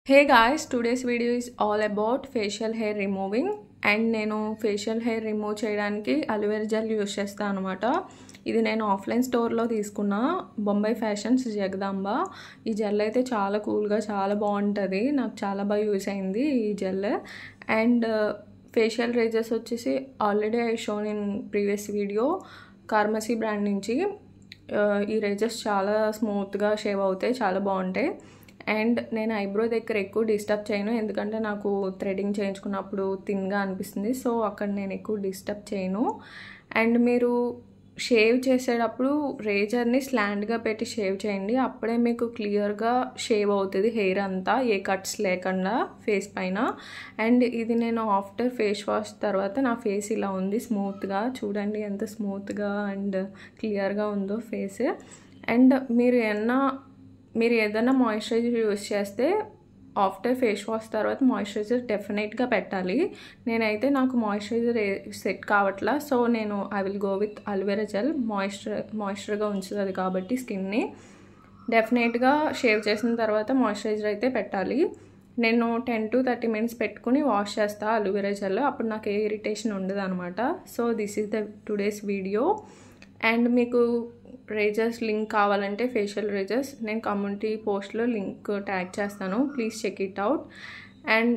Hey guys, today's video is all about facial hair removing and నేను facial hair remove చేయడానికి aloe vera gel use చేస్తాను అన్నమాట. ఇది నేను ఆఫ్లైన్ స్టోర్లో తీసుకున్న బొంబాయి ఫ్యాషన్స్ జగదాంబ. ఈ జెల్ అయితే చాలా కూల్గా చాలా బాగుంటుంది, నాకు చాలా బాగా యూస్ అయింది ఈ జెల్. అండ్ ఫేషియల్ రేజర్స్ వచ్చేసి already I shown in previous video Carmesi brand నుంచి. ఈ రేజర్స్ చాలా స్మూత్గా షేవ్ అవుతాయి, చాలా బాగుంటాయి. అండ్ నేను ఐబ్రో దగ్గర ఎక్కువ డిస్టర్బ్ చేయను, ఎందుకంటే నాకు థ్రెడింగ్ చేయించుకున్నప్పుడు థిన్గా అనిపిస్తుంది, సో అక్కడ నేను ఎక్కువ డిస్టర్బ్ చేయను. అండ్ మీరు షేవ్ చేసేటప్పుడు రేజర్ని స్లాండ్గా పెట్టి షేవ్ చేయండి, అప్పుడే మీకు క్లియర్గా షేవ్ అవుతుంది హెయిర్ అంతా, ఏ కట్స్ లేకుండా ఫేస్ పైన. అండ్ ఇది నేను ఆఫ్టర్ ఫేస్ వాష్ తర్వాత నా ఫేస్ ఇలా ఉంది స్మూత్గా, చూడండి ఎంత స్మూత్గా అండ్ క్లియర్గా ఉందో ఫేస్. అండ్ మీరు ఏదైనా మాయిశ్చరైజర్ యూస్ చేస్తే ఆఫ్టర్ ఫేస్ వాష్ తర్వాత మాయిశ్చరైజర్ డెఫినెట్గా పెట్టాలి. నేనైతే నాకు మాయిశ్చరైజర్ సెట్ కావట్లా, సో నేను I will go with aloe vera gel. మాయిశ్చర్గా ఉంచుతుంది కాబట్టి స్కిన్ని. డెఫినెట్గా షేవ్ చేసిన తర్వాత మాయిశ్చరైజర్ అయితే పెట్టాలి. నేను 10 to 30 minutes పెట్టుకుని వాష్ చేస్తాను అలోవెరా జెల్, అప్పుడు నాకు ఏ ఇరిటేషన్ ఉండదు అనమాట. So this is the today's video. And మీకు రేజర్స్ లింక్ కావాలంటే ఫేషియల్ రేజర్స్ నేను కమ్యూనిటీ పోస్ట్లో లింక్ ట్యాగ్ చేస్తాను, please check it out. And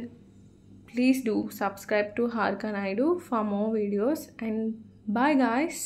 please do subscribe to Harika Naidu for more videos. And bye guys.